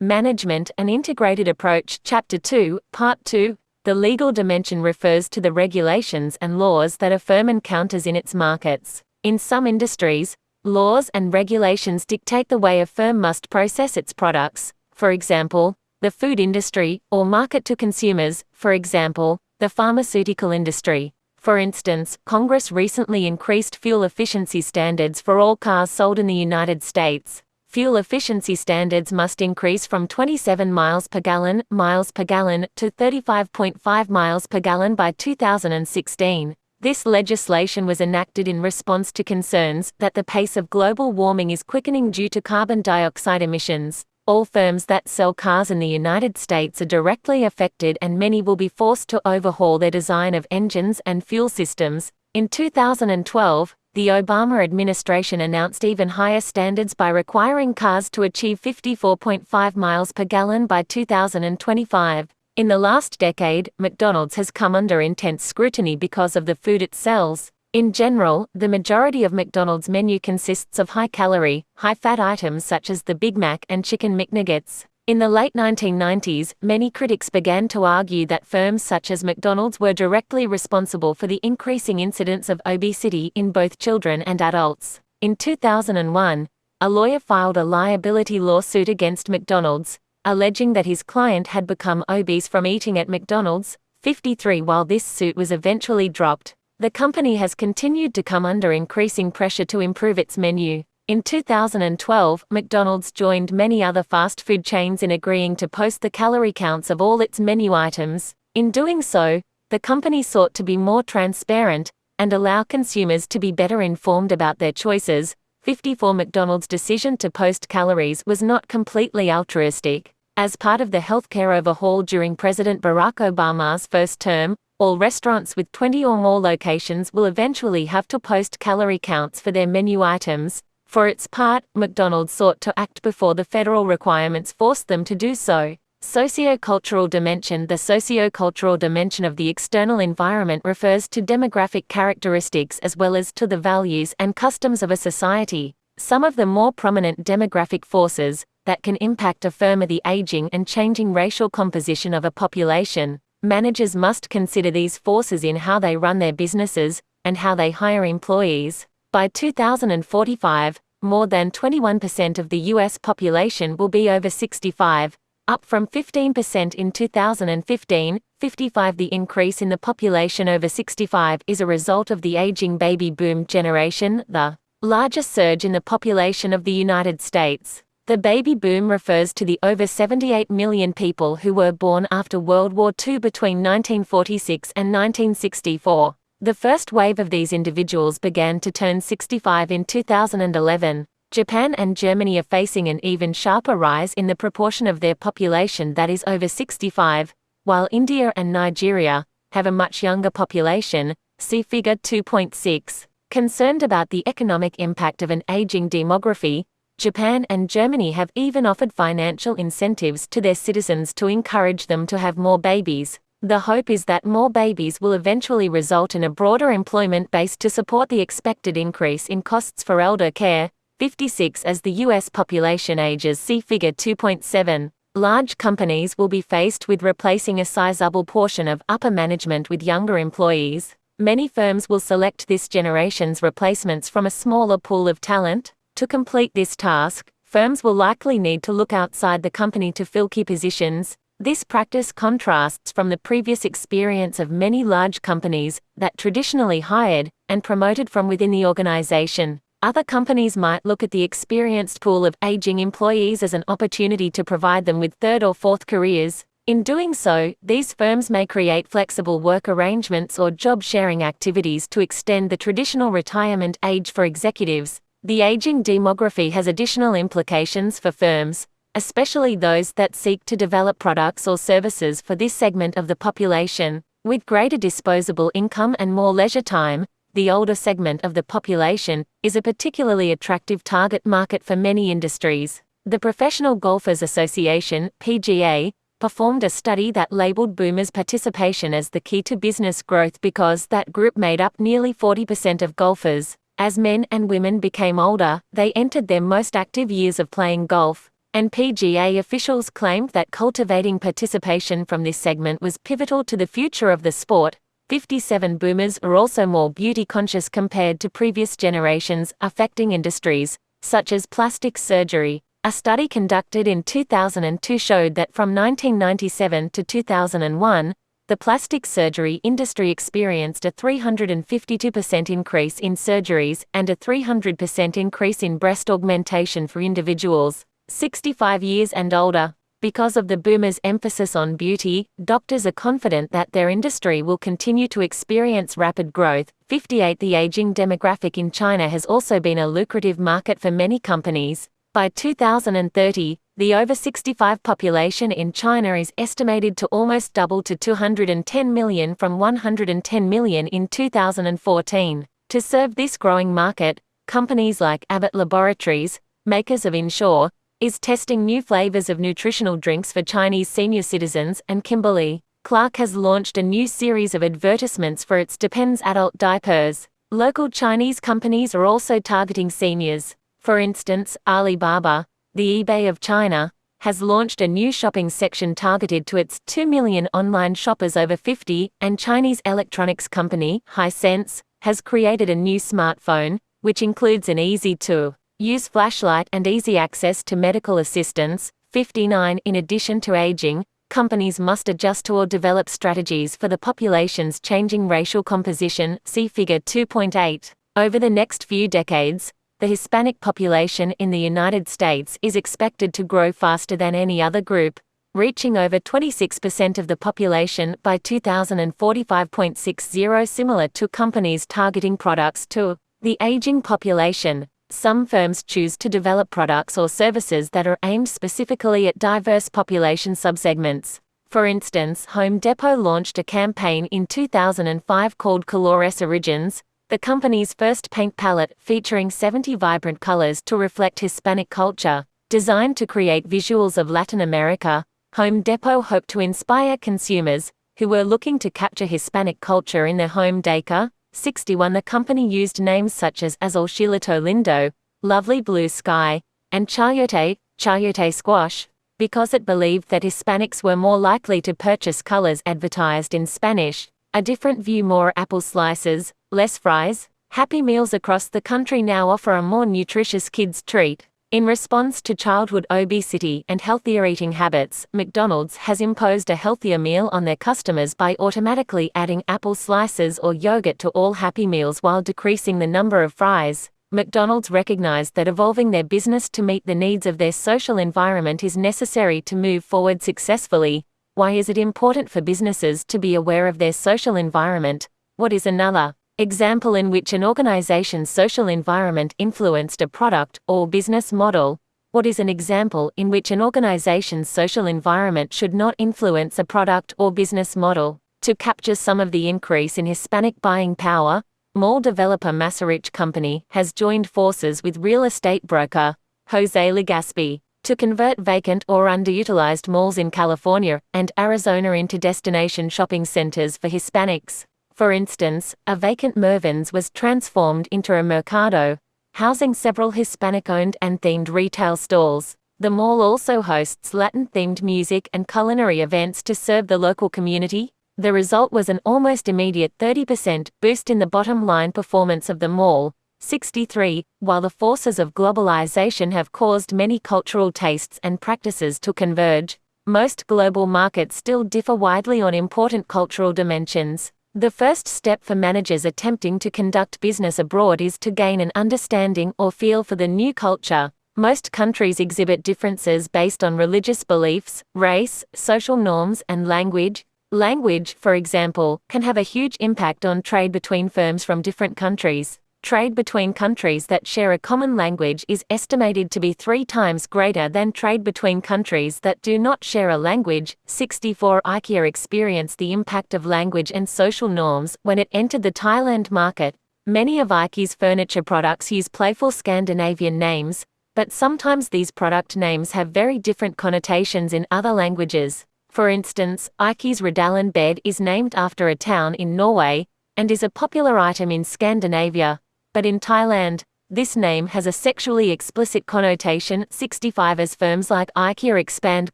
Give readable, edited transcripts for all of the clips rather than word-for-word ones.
Management and Integrated Approach, Chapter 2, Part 2. The legal dimension refers to the regulations and laws that a firm encounters in its markets. In some industries, laws and regulations dictate the way a firm must process its products, for example, the food industry, or market to consumers, for example, the pharmaceutical industry. For instance, Congress recently increased fuel efficiency standards for all cars sold in the United States. Fuel efficiency standards must increase from 27 miles per gallon to 35.5 miles per gallon by 2016. This legislation was enacted in response to concerns that the pace of global warming is quickening due to carbon dioxide emissions. All firms that sell cars in the United States are directly affected, and many will be forced to overhaul their design of engines and fuel systems. In 2012, the Obama administration announced even higher standards by requiring cars to achieve 54.5 miles per gallon by 2025. In the last decade, McDonald's has come under intense scrutiny because of the food it sells. In general, the majority of McDonald's menu consists of high-calorie, high-fat items such as the Big Mac and Chicken McNuggets. In the late 1990s, many critics began to argue that firms such as McDonald's were directly responsible for the increasing incidence of obesity in both children and adults. In 2001, a lawyer filed a liability lawsuit against McDonald's, alleging that his client had become obese from eating at McDonald's. 53. While this suit was eventually dropped, the company has continued to come under increasing pressure to improve its menu. In 2012, McDonald's joined many other fast food chains in agreeing to post the calorie counts of all its menu items. In doing so, the company sought to be more transparent and allow consumers to be better informed about their choices. 54. McDonald's decision to post calories was not completely altruistic. As part of the healthcare overhaul during President Barack Obama's first term, all restaurants with 20 or more locations will eventually have to post calorie counts for their menu items. For its part, McDonald's sought to act before the federal requirements forced them to do so. Sociocultural dimension. The sociocultural dimension of the external environment refers to demographic characteristics as well as to the values and customs of a society. Some of the more prominent demographic forces that can impact a firm are the aging and changing racial composition of a population. Managers must consider these forces in how they run their businesses and how they hire employees. By 2045, more than 21% of the U.S. population will be over 65, up from 15% in 2015. 55. The increase in the population over 65 is a result of the aging baby boom generation, the largest surge in the population of the United States. The baby boom refers to the over 78 million people who were born after World War II between 1946 and 1964. The first wave of these individuals began to turn 65 in 2011. Japan and Germany are facing an even sharper rise in the proportion of their population that is over 65, while India and Nigeria have a much younger population. See Figure 2.6. Concerned about the economic impact of an aging demography, Japan and Germany have even offered financial incentives to their citizens to encourage them to have more babies. The hope is that more babies will eventually result in a broader employment base to support the expected increase in costs for elder care. 56. As the U.S. population ages, see Figure 2.7, large companies will be faced with replacing a sizable portion of upper management with younger employees. Many firms will select this generation's replacements from a smaller pool of talent. To complete this task, firms will likely need to look outside the company to fill key positions. This practice contrasts from the previous experience of many large companies that traditionally hired and promoted from within the organization. Other companies might look at the experienced pool of aging employees as an opportunity to provide them with third or fourth careers. In doing so, these firms may create flexible work arrangements or job-sharing activities to extend the traditional retirement age for executives. The aging demography has additional implications for firms, especially those that seek to develop products or services for this segment of the population. With greater disposable income and more leisure time, the older segment of the population is a particularly attractive target market for many industries. The Professional Golfers Association, PGA, performed a study that labeled boomers' participation as the key to business growth because that group made up nearly 40% of golfers. As men and women became older, they entered their most active years of playing golf. and PGA officials claimed that cultivating participation from this segment was pivotal to the future of the sport. 57 boomers are also more beauty-conscious compared to previous generations, affecting industries such as plastic surgery. A study conducted in 2002 showed that from 1997 to 2001, the plastic surgery industry experienced a 352% increase in surgeries and a 300% increase in breast augmentation for individuals 65 years and older. Because of the boomers' emphasis on beauty, doctors are confident that their industry will continue to experience rapid growth. 58 The aging demographic in China has also been a lucrative market for many companies. By 2030, the over 65 population in China is estimated to almost double to 210 million from 110 million in 2014. To serve this growing market, companies like Abbott Laboratories, makers of Ensure, is testing new flavors of nutritional drinks for Chinese senior citizens, and Kimberly-Clark has launched a new series of advertisements for its Depends adult diapers. Local Chinese companies are also targeting seniors. For instance, Alibaba, the eBay of China, has launched a new shopping section targeted to its 2 million online shoppers over 50, and Chinese electronics company, Hisense, has created a new smartphone, which includes an easy-to-use flashlight and easy access to medical assistance. 59 In addition to aging, companies must adjust to or develop strategies for the population's changing racial composition. See Figure 2.8. Over the next few decades, the Hispanic population in the United States is expected to grow faster than any other group, reaching over 26% of the population by 2045.60. Similar to companies targeting products to the aging population, some firms choose to develop products or services that are aimed specifically at diverse population subsegments. For instance, Home Depot launched a campaign in 2005 called Colores Origins, the company's first paint palette featuring 70 vibrant colors to reflect Hispanic culture. Designed to create visuals of Latin America, Home Depot hoped to inspire consumers who were looking to capture Hispanic culture in their home decor. 61 The company used names such as Azul Chilito Lindo, Lovely Blue Sky, and Chayote Squash, because it believed that Hispanics were more likely to purchase colors advertised in Spanish. A different view: more apple slices, less fries. Happy Meals across the country now offer a more nutritious kids' treat. In response to childhood obesity and healthier eating habits, McDonald's has imposed a healthier meal on their customers by automatically adding apple slices or yogurt to all Happy Meals while decreasing the number of fries. McDonald's recognized that evolving their business to meet the needs of their social environment is necessary to move forward successfully. Why is it important for businesses to be aware of their social environment? What is another example in which an organization's social environment influenced a product or business model? What is an example in which an organization's social environment should not influence a product or business model? To capture some of the increase in Hispanic buying power, mall developer Macerich Company has joined forces with real estate broker Jose Legaspi to convert vacant or underutilized malls in California and Arizona into destination shopping centers for Hispanics. For instance, a vacant Mervyn's was transformed into a Mercado, housing several Hispanic-owned and themed retail stalls. The mall also hosts Latin-themed music and culinary events to serve the local community. The result was an almost immediate 30% boost in the bottom-line performance of the mall. 63. While the forces of globalization have caused many cultural tastes and practices to converge, most global markets still differ widely on important cultural dimensions. The first step for managers attempting to conduct business abroad is to gain an understanding or feel for the new culture. Most countries exhibit differences based on religious beliefs, race, social norms, and language. Language, for example, can have a huge impact on trade between firms from different countries. Trade between countries that share a common language is estimated to be 3 times greater than trade between countries that do not share a language. 64. IKEA experienced the impact of language and social norms when it entered the Thailand market. Many of IKEA's furniture products use playful Scandinavian names, but sometimes these product names have very different connotations in other languages. For instance, IKEA's Redalen bed is named after a town in Norway, and is a popular item in Scandinavia. But in Thailand, This name has a sexually explicit connotation. 65 As firms like IKEA expand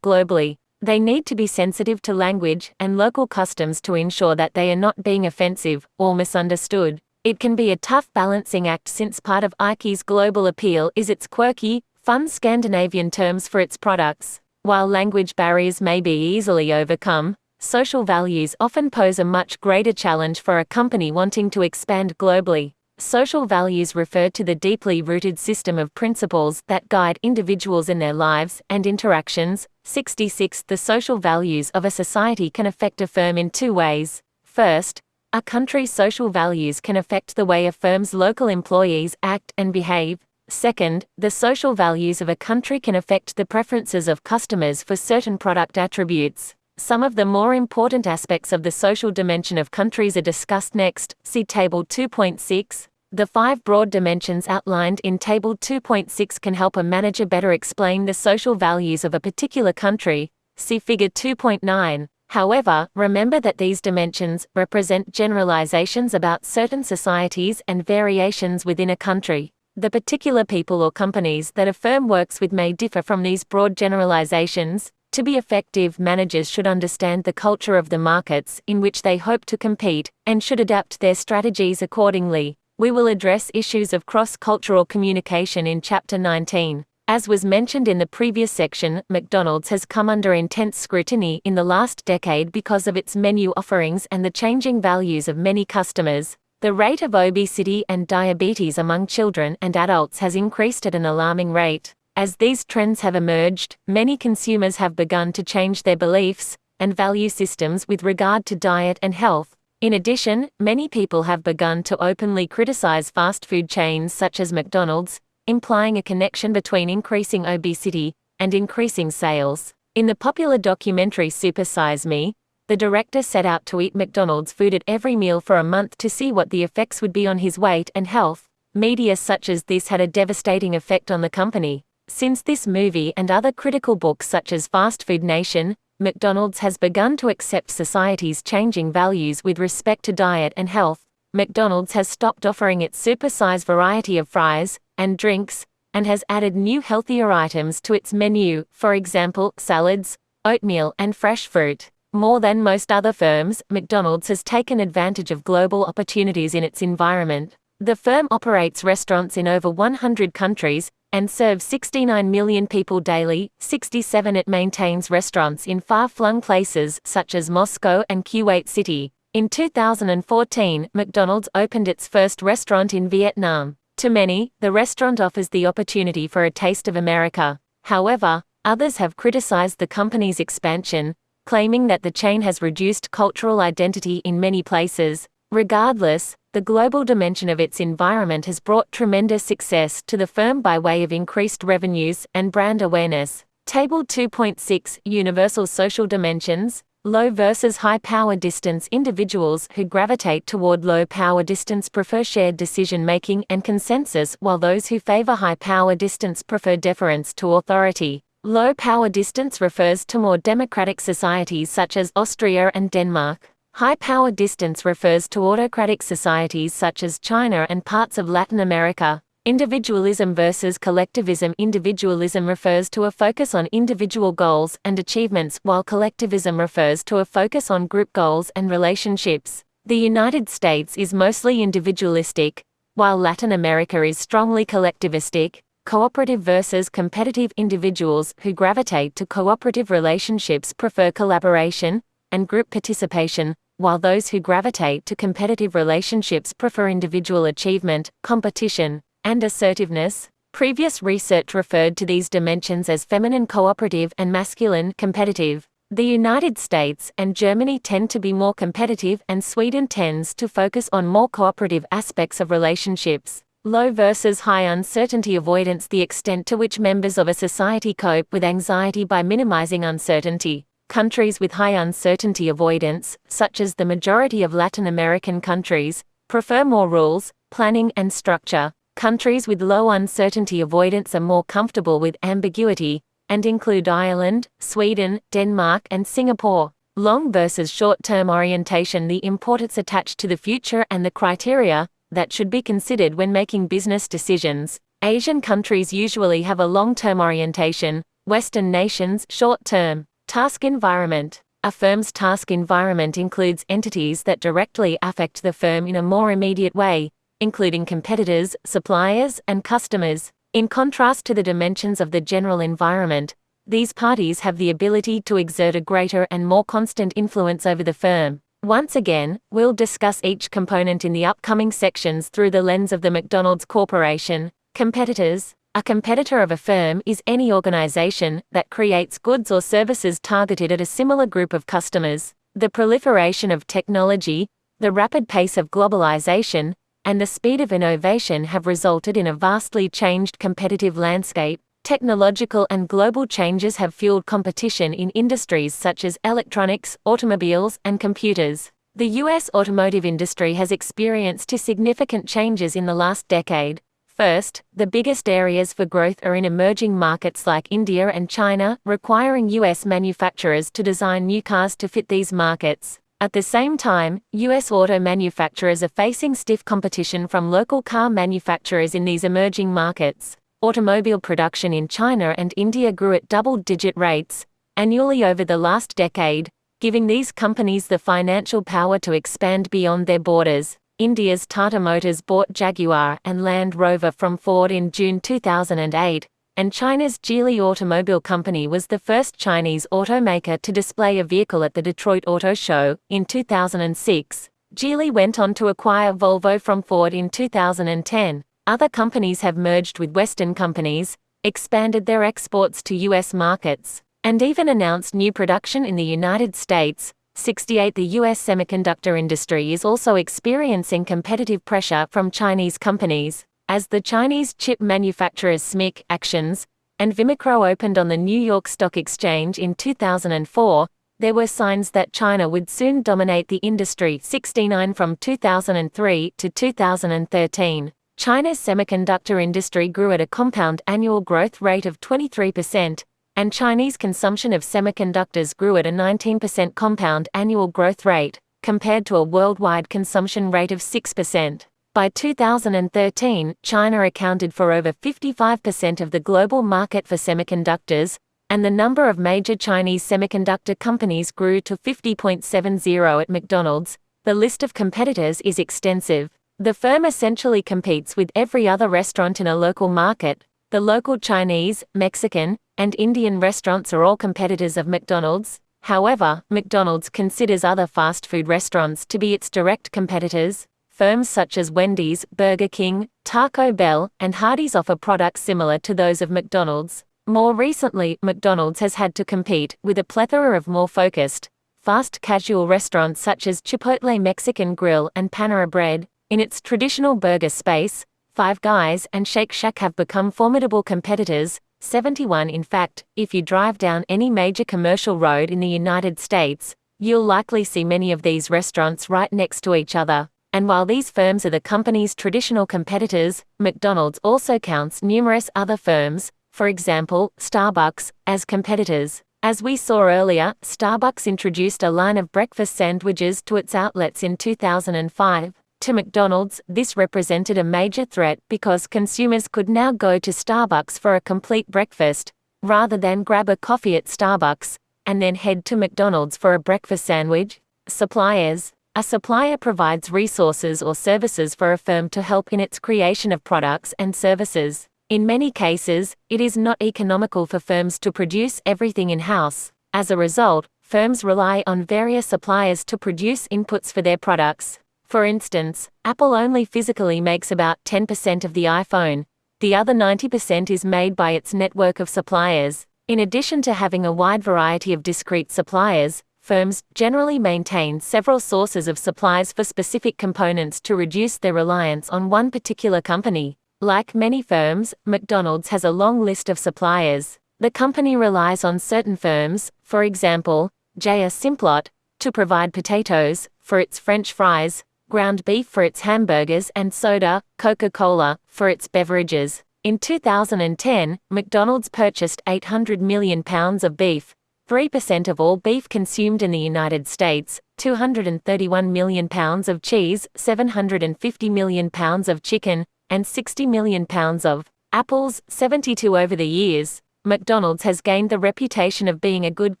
globally, they need to be sensitive to language and local customs to ensure that they are not being offensive or misunderstood. It can be a tough balancing act since part of IKEA's global appeal is its quirky, fun Scandinavian terms for its products. While language barriers may be easily overcome, social values often pose a much greater challenge for a company wanting to expand globally. Social values refer to the deeply rooted system of principles that guide individuals in their lives and interactions. 66 The social values of a society can affect a firm in two ways. First, a country's social values can affect the way a firm's local employees act and behave. Second, the social values of a country can affect the preferences of customers for certain product attributes. Some of the more important aspects of the social dimension of countries are discussed next. See Table 2.6. The 5 broad dimensions outlined in Table 2.6 can help a manager better explain the social values of a particular country. See Figure 2.9. However, remember that these dimensions represent generalizations about certain societies and variations within a country. The particular people or companies that a firm works with may differ from these broad generalizations. To be effective, managers should understand the culture of the markets in which they hope to compete, and should adapt their strategies accordingly. We will address issues of cross-cultural communication in Chapter 19. As was mentioned in the previous section, McDonald's has come under intense scrutiny in the last decade because of its menu offerings and the changing values of many customers. The rate of obesity and diabetes among children and adults has increased at an alarming rate. As these trends have emerged, many consumers have begun to change their beliefs and value systems with regard to diet and health. In addition, many people have begun to openly criticize fast food chains such as McDonald's, implying a connection between increasing obesity and increasing sales. In the popular documentary Super Size Me, the director set out to eat McDonald's food at every meal for a month to see what the effects would be on his weight and health. Media such as this had a devastating effect on the company. Since this movie and other critical books such as Fast Food Nation, McDonald's has begun to accept society's changing values with respect to diet and health. McDonald's has stopped offering its super-size variety of fries and drinks, and has added new healthier items to its menu, for example, salads, oatmeal, and fresh fruit. More than most other firms, McDonald's has taken advantage of global opportunities in its environment. The firm operates restaurants in over 100 countries, and serves 69 million people daily. 67 It maintains restaurants in far-flung places such as Moscow and Kuwait City. In 2014, McDonald's opened its first restaurant in Vietnam. To many, the restaurant offers the opportunity for a taste of America. However, others have criticized the company's expansion, claiming that the chain has reduced cultural identity in many places. Regardless, the global dimension of its environment has brought tremendous success to the firm by way of increased revenues and brand awareness. Table 2.6 Universal Social Dimensions. Low versus high power distance. Individuals who gravitate toward low power distance prefer shared decision making and consensus, while those who favor high power distance prefer deference to authority. Low power distance refers to more democratic societies such as Austria and Denmark. High power distance refers to autocratic societies such as China and parts of Latin America. Individualism versus collectivism. Individualism refers to a focus on individual goals and achievements, while collectivism refers to a focus on group goals and relationships. The United States is mostly individualistic, while Latin America is strongly collectivistic. Cooperative versus competitive. Individuals who gravitate to cooperative relationships prefer collaboration and group participation, while those who gravitate to competitive relationships prefer individual achievement, competition, and assertiveness. Previous research referred to these dimensions as feminine cooperative and masculine competitive. The United States and Germany tend to be more competitive, and Sweden tends to focus on more cooperative aspects of relationships. Low versus high uncertainty avoidance. The extent to which members of a society cope with anxiety by minimizing uncertainty. Countries with high uncertainty avoidance, such as the majority of Latin American countries, prefer more rules, planning, and structure. Countries with low uncertainty avoidance are more comfortable with ambiguity, and include Ireland, Sweden, Denmark, and Singapore. Long versus short-term orientation. The importance attached to the future and the criteria that should be considered when making business decisions. Asian countries usually have a long-term orientation, Western nations short-term. Task environment. A firm's task environment includes entities that directly affect the firm in a more immediate way, including competitors, suppliers, and customers. In contrast to the dimensions of the general environment, these parties have the ability to exert a greater and more constant influence over the firm. Once again, we'll discuss each component in the upcoming sections through the lens of the McDonald's Corporation. Competitors. A competitor of a firm is any organization that creates goods or services targeted at a similar group of customers. The proliferation of technology, the rapid pace of globalization, and the speed of innovation have resulted in a vastly changed competitive landscape. Technological and global changes have fueled competition in industries such as electronics, automobiles, and computers. The U.S. automotive industry has experienced two significant changes in the last decade. First, the biggest areas for growth are in emerging markets like India and China, requiring U.S. manufacturers to design new cars to fit these markets. At the same time, U.S. auto manufacturers are facing stiff competition from local car manufacturers in these emerging markets. Automobile production in China and India grew at double-digit rates annually over the last decade, giving these companies the financial power to expand beyond their borders. India's Tata Motors bought Jaguar and Land Rover from Ford in June 2008, and China's Geely Automobile Company was the first Chinese automaker to display a vehicle at the Detroit Auto Show. In 2006, Geely went on to acquire Volvo from Ford in 2010. Other companies have merged with Western companies, expanded their exports to U.S. markets, and even announced new production in the United States. 68 The U.S. semiconductor industry is also experiencing competitive pressure from Chinese companies. As the Chinese chip manufacturers SMIC, Actions, and Vimicro opened on the New York Stock Exchange in 2004, there were signs that China would soon dominate the industry. 69 From 2003 to 2013, China's semiconductor industry grew at a compound annual growth rate of 23%, and Chinese consumption of semiconductors grew at a 19% compound annual growth rate, compared to a worldwide consumption rate of 6%. By 2013, China accounted for over 55% of the global market for semiconductors, and the number of major Chinese semiconductor companies grew to 50.70 at McDonald's. The list of competitors is extensive. The firm essentially competes with every other restaurant in a local market. The local Chinese, Mexican, and Indian restaurants are all competitors of McDonald's. However, McDonald's considers other fast food restaurants to be its direct competitors. Firms such as Wendy's, Burger King, Taco Bell, and Hardee's offer products similar to those of McDonald's. More recently, McDonald's has had to compete with a plethora of more focused, fast casual restaurants such as Chipotle Mexican Grill and Panera Bread. In its traditional burger space, Five Guys and Shake Shack have become formidable competitors. 71 In fact, if you drive down any major commercial road in the United States, you'll likely see many of these restaurants right next to each other. And while these firms are the company's traditional competitors, McDonald's also counts numerous other firms, for example, Starbucks, as competitors. As we saw earlier, Starbucks introduced a line of breakfast sandwiches to its outlets in 2005. To McDonald's, this represented a major threat because consumers could now go to Starbucks for a complete breakfast, rather than grab a coffee at Starbucks, and then head to McDonald's for a breakfast sandwich. Suppliers. A supplier provides resources or services for a firm to help in its creation of products and services. In many cases, it is not economical for firms to produce everything in-house. As a result, firms rely on various suppliers to produce inputs for their products. For instance, Apple only physically makes about 10% of the iPhone. The other 90% is made by its network of suppliers. In addition to having a wide variety of discrete suppliers, firms generally maintain several sources of supplies for specific components to reduce their reliance on one particular company. Like many firms, McDonald's has a long list of suppliers. The company relies on certain firms, for example, J.R. Simplot, to provide potatoes for its French fries, ground beef for its hamburgers, and soda, Coca-Cola, for its beverages. In 2010, McDonald's purchased 800 million pounds of beef, 3% of all beef consumed in the United States, 231 million pounds of cheese, 750 million pounds of chicken, and 60 million pounds of apples, 72 over the years. McDonald's has gained the reputation of being a good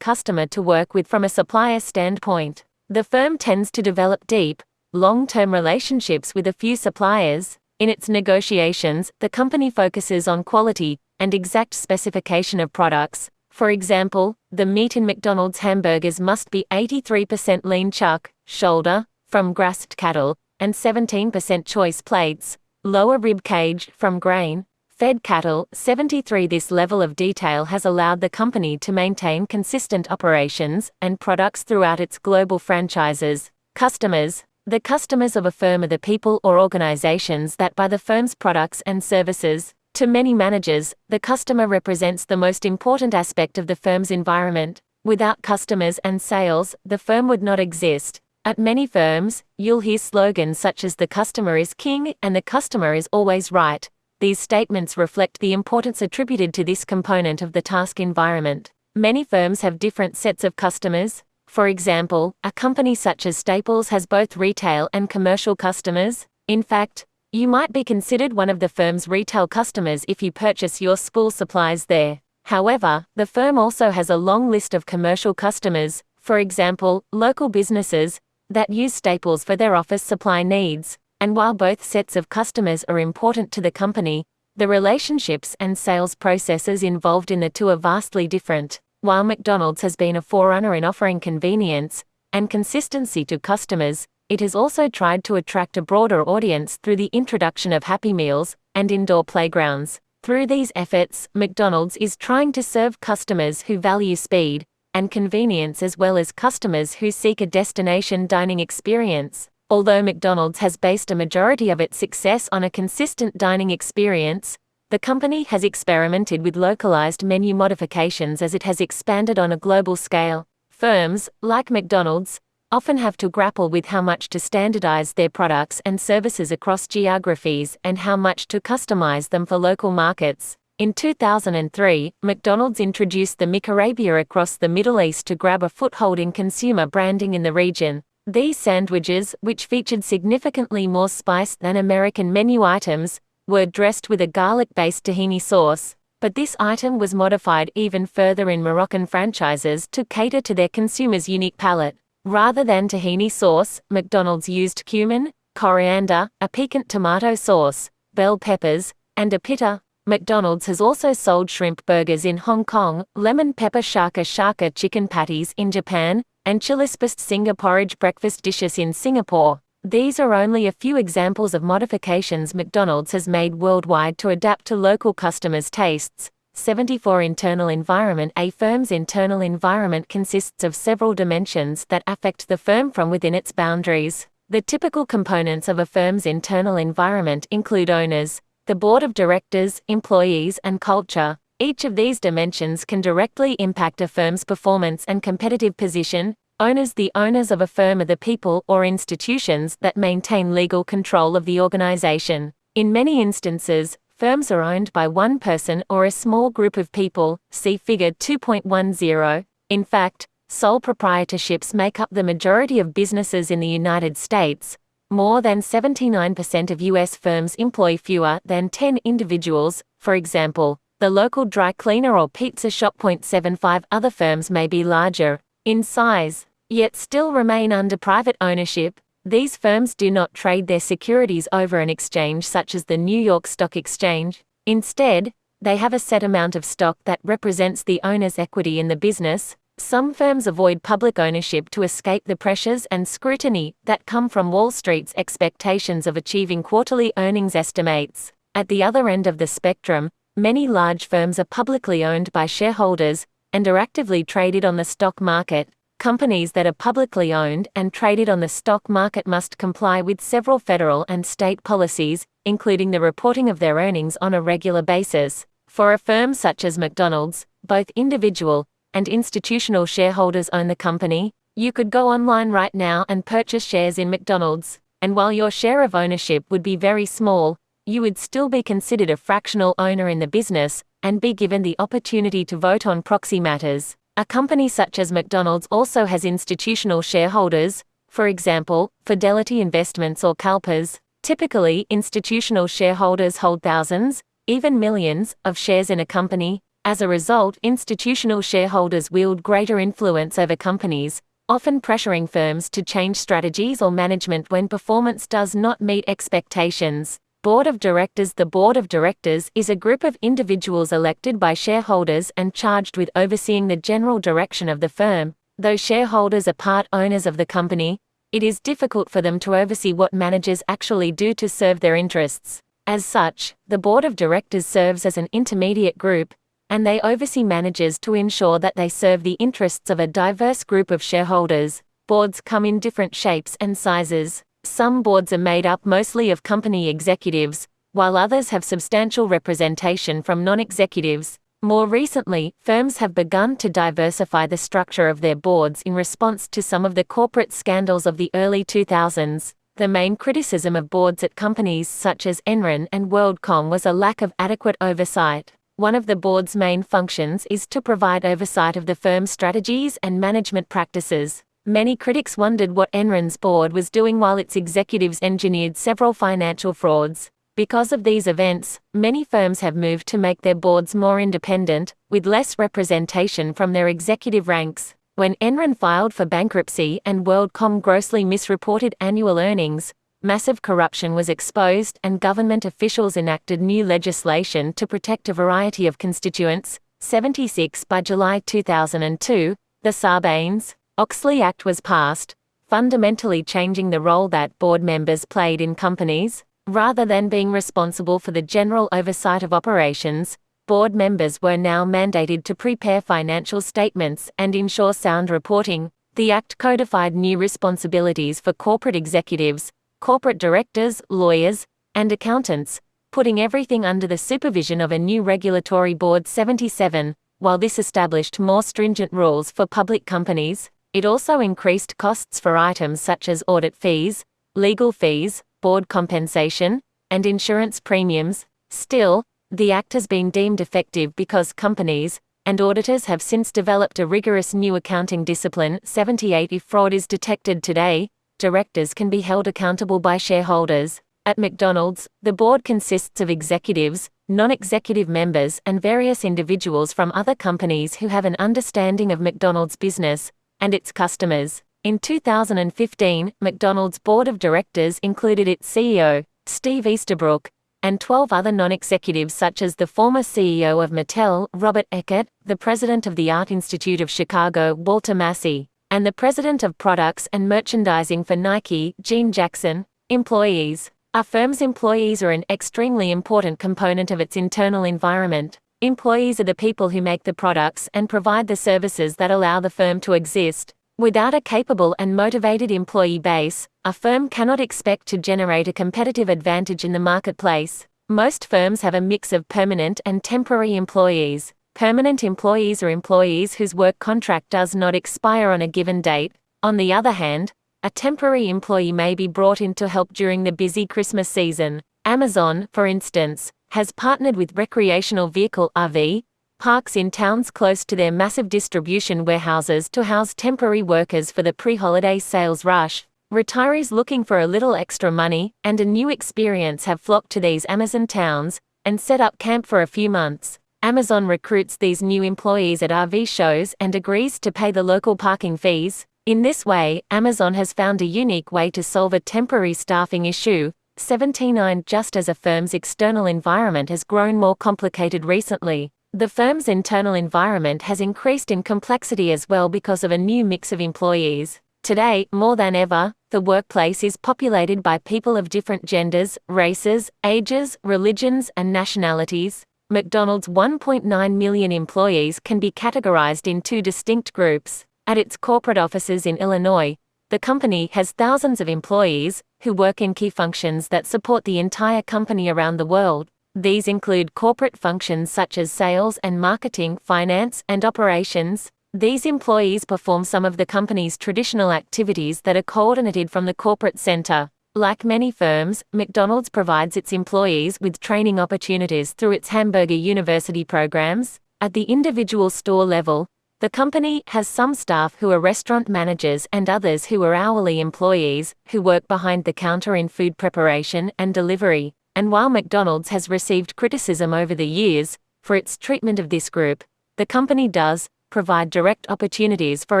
customer to work with from a supplier standpoint. The firm tends to develop deep, long-term relationships with a few suppliers. In its negotiations, the company focuses on quality and exact specification of products. For example, the meat in McDonald's hamburgers must be 83% lean chuck, shoulder, from grassed cattle, and 17% choice plates, lower rib cage, from grain-fed cattle, 73. This level of detail has allowed the company to maintain consistent operations and products throughout its global franchises. Customers. The customers of a firm are the people or organizations that buy the firm's products and services. To many managers, the customer represents the most important aspect of the firm's environment. Without customers and sales, the firm would not exist. At many firms, you'll hear slogans such as "the customer is king" and "the customer is always right." These statements reflect the importance attributed to this component of the task environment. Many firms have different sets of customers. For example, a company such as Staples has both retail and commercial customers. In fact, you might be considered one of the firm's retail customers if you purchase your school supplies there. However, the firm also has a long list of commercial customers, for example, local businesses, that use Staples for their office supply needs. And while both sets of customers are important to the company, the relationships and sales processes involved in the two are vastly different. While McDonald's has been a forerunner in offering convenience and consistency to customers, it has also tried to attract a broader audience through the introduction of Happy Meals and indoor playgrounds. Through these efforts, McDonald's is trying to serve customers who value speed and convenience as well as customers who seek a destination dining experience. Although McDonald's has based a majority of its success on a consistent dining experience, the company has experimented with localized menu modifications as it has expanded on a global scale. Firms, like McDonald's, often have to grapple with how much to standardize their products and services across geographies and how much to customize them for local markets. In 2003, McDonald's introduced the McArabia across the Middle East to grab a foothold in consumer branding in the region. These sandwiches, which featured significantly more spice than American menu items, were dressed with a garlic-based tahini sauce, but this item was modified even further in Moroccan franchises to cater to their consumers' unique palate. Rather than tahini sauce, McDonald's used cumin, coriander, a piquant tomato sauce, bell peppers, and a pita. McDonald's has also sold shrimp burgers in Hong Kong, lemon pepper shaka shaka chicken patties in Japan, and chili-spiced Singa porridge breakfast dishes in Singapore. These are only a few examples of modifications McDonald's has made worldwide to adapt to local customers' tastes. 74. Internal environment. A firm's internal environment consists of several dimensions that affect the firm from within its boundaries. The typical components of a firm's internal environment include owners, the board of directors, employees, and culture. Each of these dimensions can directly impact a firm's performance and competitive position. Owners. The owners of a firm are the people or institutions that maintain legal control of the organization. In many instances, firms are owned by one person or a small group of people, see Figure 2.10. In fact, sole proprietorships make up the majority of businesses in the United States. More than 79% of U.S. firms employ fewer than 10 individuals, for example, the local dry cleaner or pizza shop. 0.75. Other firms may be larger in size, yet still remain under private ownership. These firms do not trade their securities over an exchange such as the New York Stock Exchange. Instead, they have a set amount of stock that represents the owner's equity in the business. Some firms avoid public ownership to escape the pressures and scrutiny that come from Wall Street's expectations of achieving quarterly earnings estimates. At the other end of the spectrum, many large firms are publicly owned by shareholders and are actively traded on the stock market. Companies that are publicly owned and traded on the stock market must comply with several federal and state policies, including the reporting of their earnings on a regular basis. For a firm such as McDonald's, both individual and institutional shareholders own the company. You could go online right now and purchase shares in McDonald's, and while your share of ownership would be very small, you would still be considered a fractional owner in the business and be given the opportunity to vote on proxy matters. A company such as McDonald's also has institutional shareholders, for example, Fidelity Investments or CalPERS. Typically, institutional shareholders hold thousands, even millions, of shares in a company. As a result, institutional shareholders wield greater influence over companies, often pressuring firms to change strategies or management when performance does not meet expectations. Board of Directors. The Board of Directors is a group of individuals elected by shareholders and charged with overseeing the general direction of the firm. Though shareholders are part owners of the company, it is difficult for them to oversee what managers actually do to serve their interests. As such, the Board of Directors serves as an intermediate group, and they oversee managers to ensure that they serve the interests of a diverse group of shareholders. Boards come in different shapes and sizes. Some boards are made up mostly of company executives, while others have substantial representation from non-executives. More recently, firms have begun to diversify the structure of their boards in response to some of the corporate scandals of the early 2000s. The main criticism of boards at companies such as Enron and WorldCom was a lack of adequate oversight. One of the board's main functions is to provide oversight of the firm's strategies and management practices. Many critics wondered what Enron's board was doing while its executives engineered several financial frauds. Because of these events, many firms have moved to make their boards more independent, with less representation from their executive ranks. When Enron filed for bankruptcy and WorldCom grossly misreported annual earnings, massive corruption was exposed and government officials enacted new legislation to protect a variety of constituents. 76 By July 2002, the Sarbanes-Oxley Act was passed, fundamentally changing the role that board members played in companies. Rather than being responsible for the general oversight of operations, board members were now mandated to prepare financial statements and ensure sound reporting. The Act codified new responsibilities for corporate executives, corporate directors, lawyers, and accountants, putting everything under the supervision of a new regulatory board. 77. While this established more stringent rules for public companies, it also increased costs for items such as audit fees, legal fees, board compensation, and insurance premiums. Still, the Act has been deemed effective because companies and auditors have since developed a rigorous new accounting discipline. 78. If fraud is detected today, directors can be held accountable by shareholders. At McDonald's, the board consists of executives, non-executive members, and various individuals from other companies who have an understanding of McDonald's business and its customers. In 2015, McDonald's board of directors included its CEO, Steve Easterbrook, and 12 other non-executives such as the former CEO of Mattel, Robert Eckert, the president of the Art Institute of Chicago, Walter Massey, and the president of products and merchandising for Nike, Gene Jackson. Employees. A firm's employees are an extremely important component of its internal environment. Employees are the people who make the products and provide the services that allow the firm to exist. Without a capable and motivated employee base, a firm cannot expect to generate a competitive advantage in the marketplace. Most firms have a mix of permanent and temporary employees. Permanent employees are employees whose work contract does not expire on a given date. On the other hand, a temporary employee may be brought in to help during the busy Christmas season. Amazon, for instance, has partnered with recreational vehicle RV parks in towns close to their massive distribution warehouses to house temporary workers for the pre-holiday sales rush. Retirees looking for a little extra money and a new experience have flocked to these Amazon towns and set up camp for a few months. Amazon recruits these new employees at RV shows and agrees to pay the local parking fees. In this way, Amazon has found a unique way to solve a temporary staffing issue. 79. Just as a firm's external environment has grown more complicated recently, the firm's internal environment has increased in complexity as well because of a new mix of employees. Today, more than ever, the workplace is populated by people of different genders, races, ages, religions, and nationalities. McDonald's 1.9 million employees can be categorized in two distinct groups. At its corporate offices in Illinois, the company has thousands of employees who work in key functions that support the entire company around the world. These include corporate functions such as sales and marketing, finance, and operations. These employees perform some of the company's traditional activities that are coordinated from the corporate center. Like many firms, McDonald's provides its employees with training opportunities through its Hamburger University programs. At the individual store level, The company has some staff who are restaurant managers and others who are hourly employees, who work behind the counter in food preparation and delivery. And while McDonald's has received criticism over the years for its treatment of this group, the company does provide direct opportunities for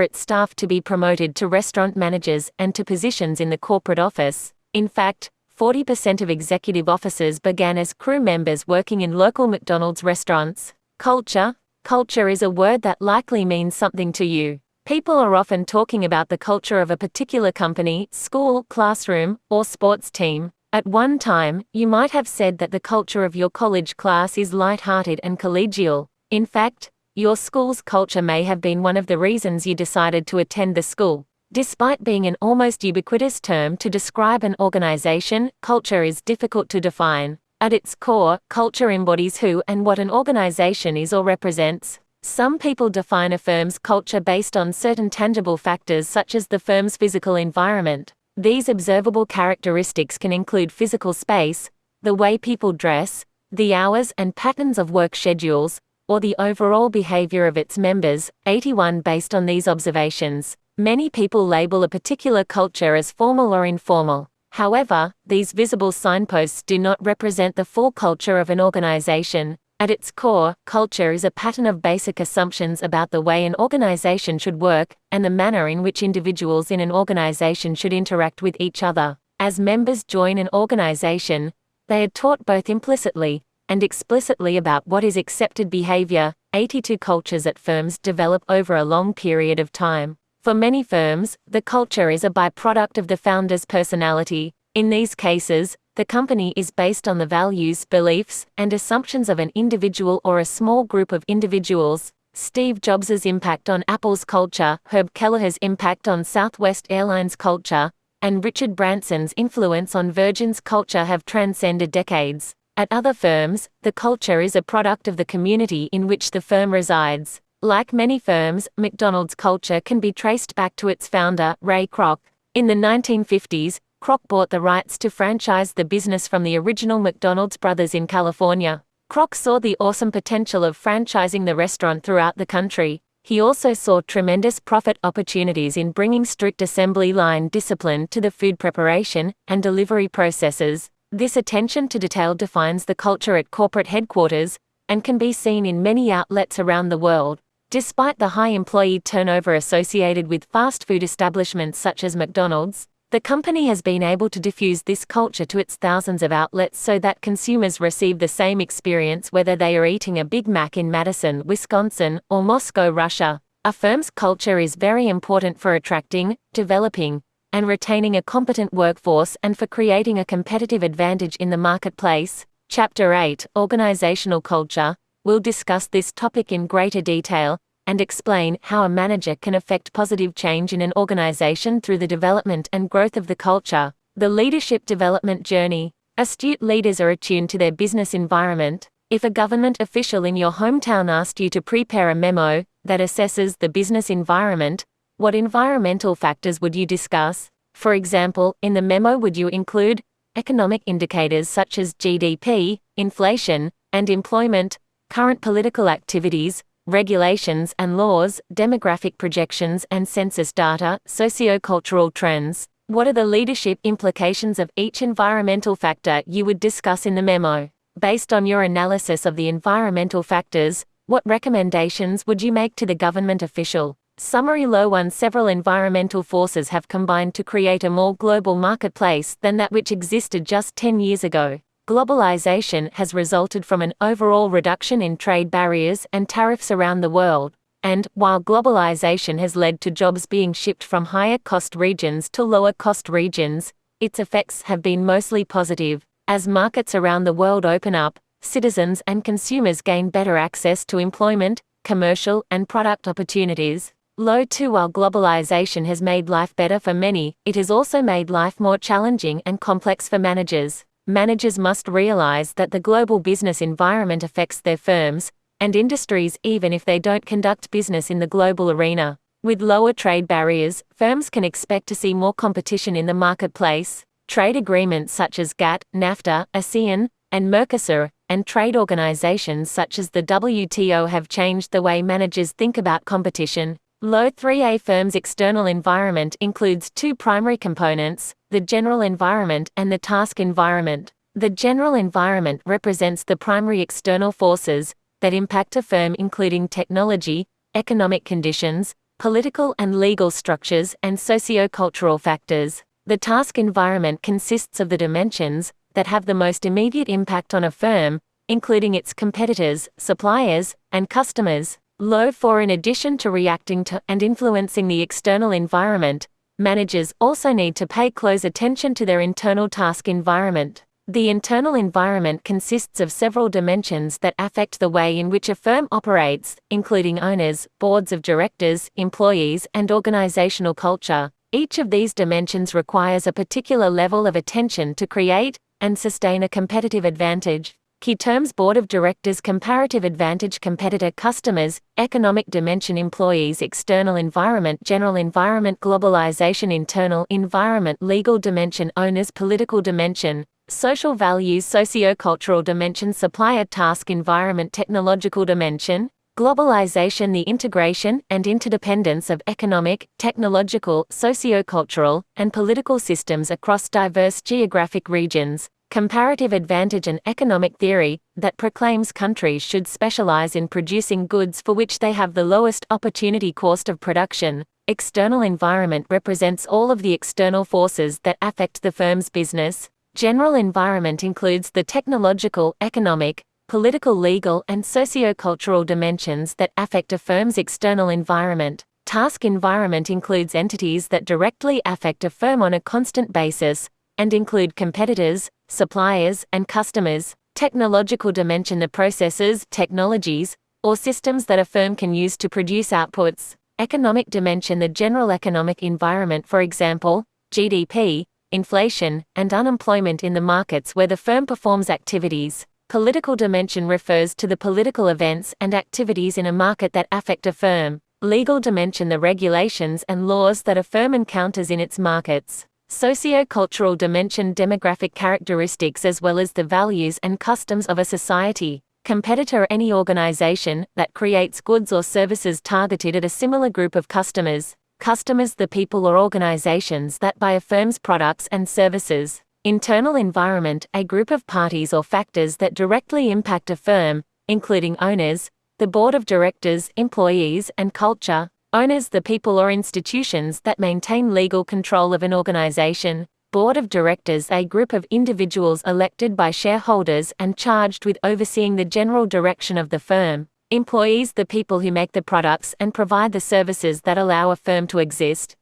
its staff to be promoted to restaurant managers and to positions in the corporate office. In fact, 40% of executive officers began as crew members working in local McDonald's restaurants. Culture. Culture is a word that likely means something to you. People are often talking about the culture of a particular company, school, classroom, or sports team. At one time, you might have said that the culture of your college class is light-hearted and collegial. In fact, your school's culture may have been one of the reasons you decided to attend the school. Despite being an almost ubiquitous term to describe an organization, culture is difficult to define. At its core, culture embodies who and what an organization is or represents. Some people define a firm's culture based on certain tangible factors such as the firm's physical environment. These observable characteristics can include physical space, the way people dress, the hours and patterns of work schedules, or the overall behavior of its members. 81 Based on these observations, many people label a particular culture as formal or informal. However, these visible signposts do not represent the full culture of an organization. At its core, culture is a pattern of basic assumptions about the way an organization should work, and the manner in which individuals in an organization should interact with each other. As members join an organization, they are taught both implicitly and explicitly about what is accepted behavior. 82 Cultures at firms develop over a long period of time. For many firms, the culture is a byproduct of the founder's personality. In these cases, the company is based on the values, beliefs, and assumptions of an individual or a small group of individuals. Steve Jobs' impact on Apple's culture, Herb Kelleher's impact on Southwest Airlines culture, and Richard Branson's influence on Virgin's culture have transcended decades. At other firms, the culture is a product of the community in which the firm resides. Like many firms, McDonald's culture can be traced back to its founder, Ray Kroc. In the 1950s, Kroc bought the rights to franchise the business from the original McDonald's brothers in California. Kroc saw the awesome potential of franchising the restaurant throughout the country. He also saw tremendous profit opportunities in bringing strict assembly line discipline to the food preparation and delivery processes. This attention to detail defines the culture at corporate headquarters and can be seen in many outlets around the world. Despite the high employee turnover associated with fast food establishments such as McDonald's, the company has been able to diffuse this culture to its thousands of outlets so that consumers receive the same experience whether they are eating a Big Mac in Madison, Wisconsin, or Moscow, Russia. A firm's culture is very important for attracting, developing, and retaining a competent workforce and for creating a competitive advantage in the marketplace. Chapter 8, Organizational Culture, will discuss this topic in greater detail and explain how a manager can affect positive change in an organization through the development and growth of the culture. The leadership development journey. Astute leaders are attuned to their business environment. If a government official in your hometown asked you to prepare a memo that assesses the business environment, what environmental factors would you discuss? For example, in the memo would you include economic indicators such as GDP, inflation, and employment, current political activities, regulations and laws, demographic projections and census data, socio-cultural trends? What are the leadership implications of each environmental factor you would discuss in the memo? Based on your analysis of the environmental factors, what recommendations would you make to the government official? Summary Low 1. Several environmental forces have combined to create a more global marketplace than that which existed just 10 years ago. Globalization has resulted from an overall reduction in trade barriers and tariffs around the world. And, while globalization has led to jobs being shipped from higher-cost regions to lower-cost regions, its effects have been mostly positive. As markets around the world open up, citizens and consumers gain better access to employment, commercial, and product opportunities. Low 2. While globalization has made life better for many, it has also made life more challenging and complex for managers. Managers must realize that the global business environment affects their firms and industries even if they don't conduct business in the global arena. With lower trade barriers, firms can expect to see more competition in the marketplace. Trade agreements such as GATT, NAFTA, ASEAN, and Mercosur and trade organizations such as the WTO have changed the way managers think about competition. Low 3A firm's external environment includes two primary components, the general environment and the task environment. The general environment represents the primary external forces that impact a firm, including technology, economic conditions, political and legal structures, and socio-cultural factors. The task environment consists of the dimensions that have the most immediate impact on a firm, including its competitors, suppliers, and customers. Low 4. In addition to reacting to and influencing the external environment, managers also need to pay close attention to their internal task environment. The internal environment consists of several dimensions that affect the way in which a firm operates, including owners, boards of directors, employees, and organizational culture. Each of these dimensions requires a particular level of attention to create and sustain a competitive advantage. Key terms: board of directors, comparative advantage, competitor, customers, economic dimension, employees, external environment, general environment, globalization, internal environment, legal dimension, owners, political dimension, social values, socio-cultural dimension, supplier, task environment, technological dimension, globalization, the integration and interdependence of economic, technological, socio-cultural, and political systems across diverse geographic regions, comparative advantage, and economic theory that proclaims countries should specialize in producing goods for which they have the lowest opportunity cost of production. External environment represents all of the external forces that affect the firm's business. General environment includes the technological, economic, political, legal, and socio-cultural dimensions that affect a firm's external environment. Task environment includes entities that directly affect a firm on a constant basis, and include competitors, suppliers, and customers. Technological dimension, the processes, technologies, or systems that a firm can use to produce outputs. Economic dimension, the general economic environment, for example, GDP, inflation, and unemployment in the markets where the firm performs activities. Political dimension refers to the political events and activities in a market that affect a firm. Legal dimension, the regulations and laws that a firm encounters in its markets. Socio-cultural dimension, demographic characteristics as well as the values and customs of a society. Competitor, any organization that creates goods or services targeted at a similar group of customers. Customers, the people or organizations that buy a firm's products and services. Internal environment, a group of parties or factors that directly impact a firm, including owners, the board of directors, employees, and culture. Owners, the people or institutions that maintain legal control of an organization. Board of directors, a group of individuals elected by shareholders and charged with overseeing the general direction of the firm. Employees, the people who make the products and provide the services that allow a firm to exist.